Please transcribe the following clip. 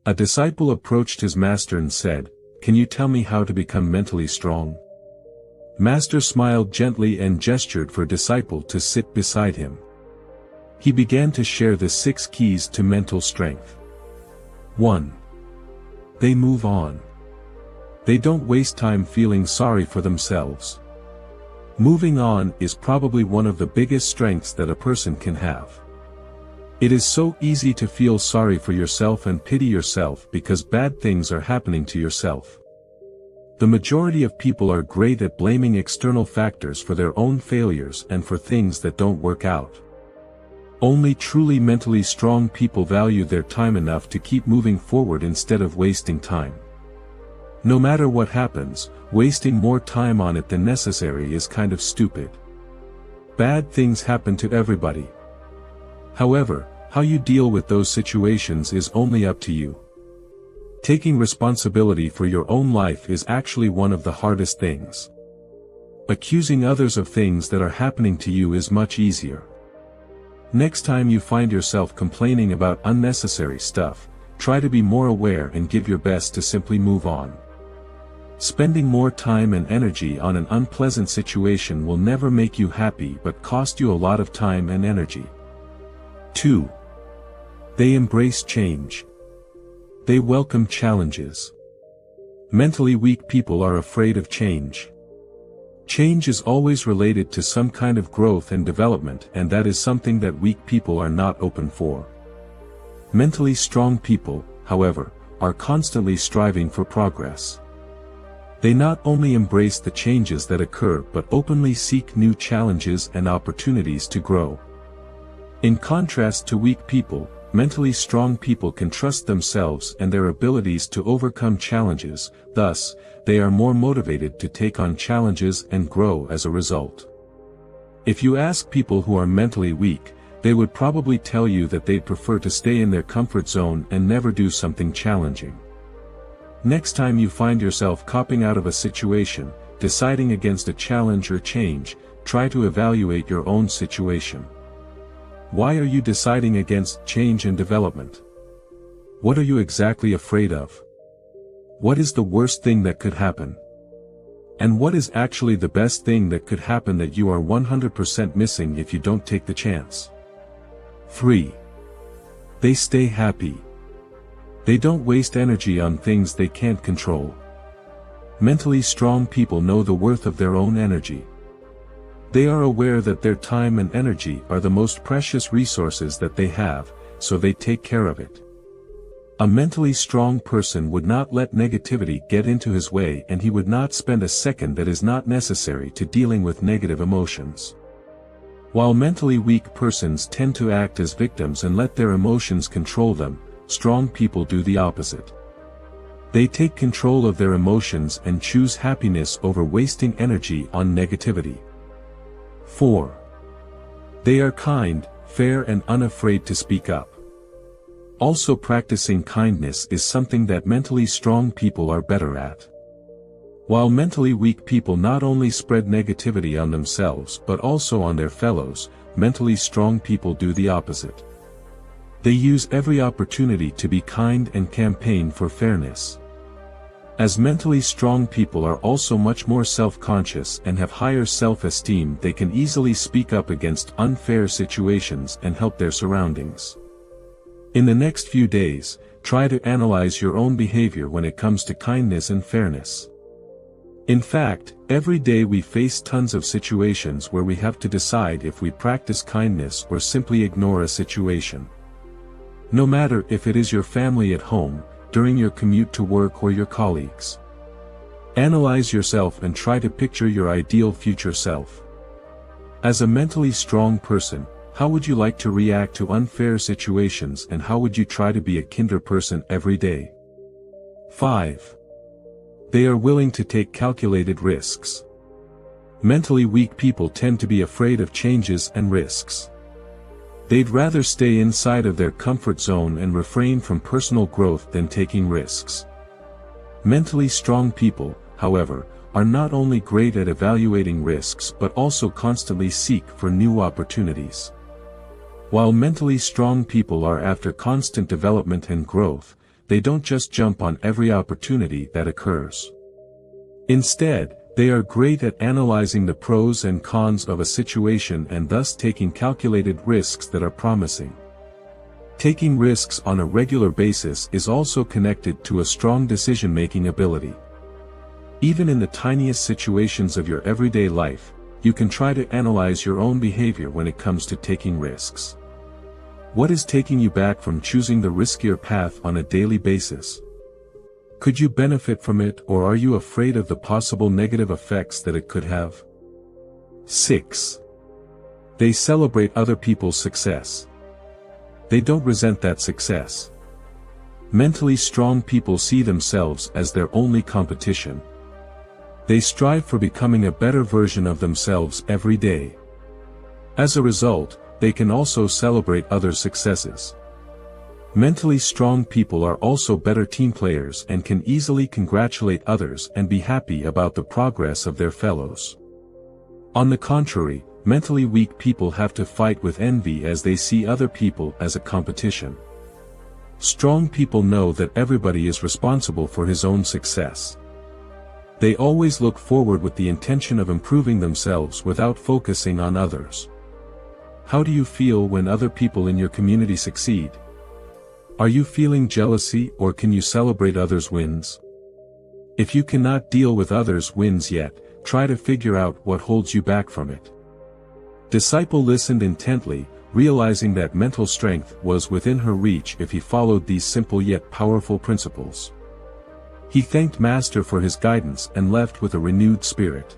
A disciple approached his master and said, "Can you tell me how to become mentally strong?" Master smiled gently and gestured for disciple to sit beside him. He began to share the 6 keys to mental strength. 1. They move on. They don't waste time feeling sorry for themselves. Moving on is probably one of the biggest strengths that a person can have. It is so easy to feel sorry for yourself and pity yourself because bad things are happening to yourself. The majority of people are great at blaming external factors for their own failures and for things that don't work out. Only truly mentally strong people value their time enough to keep moving forward instead of wasting time. No matter what happens, wasting more time on it than necessary is kind of stupid. Bad things happen to everybody. However, how you deal with those situations is only up to you. Taking responsibility for your own life is actually one of the hardest things. Accusing others of things that are happening to you is much easier. Next time you find yourself complaining about unnecessary stuff, try to be more aware and give your best to simply move on. Spending more time and energy on an unpleasant situation will never make you happy but cost you a lot of time and energy. 2. They embrace change. They welcome challenges. Mentally weak people are afraid of change. Change is always related to some kind of growth and development, and that is something that weak people are not open for. Mentally strong people, however, are constantly striving for progress. They not only embrace the changes that occur but openly seek new challenges and opportunities to grow. In contrast to weak people, mentally strong people can trust themselves and their abilities to overcome challenges, thus, they are more motivated to take on challenges and grow as a result. If you ask people who are mentally weak, they would probably tell you that they'd prefer to stay in their comfort zone and never do something challenging. Next time you find yourself copping out of a situation, deciding against a challenge or change, try to evaluate your own situation. Why are you deciding against change and development? What are you exactly afraid of? What is the worst thing that could happen? And what is actually the best thing that could happen that you are 100% missing if you don't take the chance? 3. They stay happy. They don't waste energy on things they can't control. Mentally strong people know the worth of their own energy. They are aware that their time and energy are the most precious resources that they have, so they take care of it. A mentally strong person would not let negativity get into his way, and he would not spend a second that is not necessary to dealing with negative emotions. While mentally weak persons tend to act as victims and let their emotions control them, strong people do the opposite. They take control of their emotions and choose happiness over wasting energy on negativity. 4. They are kind, fair and unafraid to speak up. Also, practicing kindness is something that mentally strong people are better at. While mentally weak people not only spread negativity on themselves but also on their fellows, mentally strong people do the opposite. They use every opportunity to be kind and campaign for fairness. As mentally strong people are also much more self-conscious and have higher self-esteem, they can easily speak up against unfair situations and help their surroundings. In the next few days, try to analyze your own behavior when it comes to kindness and fairness. In fact, every day we face tons of situations where we have to decide if we practice kindness or simply ignore a situation. No matter if it is your family at home, during your commute to work or your colleagues. Analyze yourself and try to picture your ideal future self. As a mentally strong person, how would you like to react to unfair situations, and how would you try to be a kinder person every day? 5. They are willing to take calculated risks. Mentally weak people tend to be afraid of changes and risks. They'd rather stay inside of their comfort zone and refrain from personal growth than taking risks. Mentally strong people, however, are not only great at evaluating risks but also constantly seek for new opportunities. While mentally strong people are after constant development and growth, they don't just jump on every opportunity that occurs. Instead, they are great at analyzing the pros and cons of a situation and thus taking calculated risks that are promising. Taking risks on a regular basis is also connected to a strong decision-making ability. Even in the tiniest situations of your everyday life, you can try to analyze your own behavior when it comes to taking risks. What is taking you back from choosing the riskier path on a daily basis? Could you benefit from it, or are you afraid of the possible negative effects that it could have? 6. They celebrate other people's success. They don't resent that success. Mentally strong people see themselves as their only competition. They strive for becoming a better version of themselves every day. As a result, they can also celebrate others' successes. Mentally strong people are also better team players and can easily congratulate others and be happy about the progress of their fellows. On the contrary, mentally weak people have to fight with envy as they see other people as a competition. Strong people know that everybody is responsible for his own success. They always look forward with the intention of improving themselves without focusing on others. How do you feel when other people in your community succeed? Are you feeling jealousy, or can you celebrate others' wins? If you cannot deal with others' wins yet, try to figure out what holds you back from it. Disciple listened intently, realizing that mental strength was within her reach if he followed these simple yet powerful principles. He thanked Master for his guidance and left with a renewed spirit.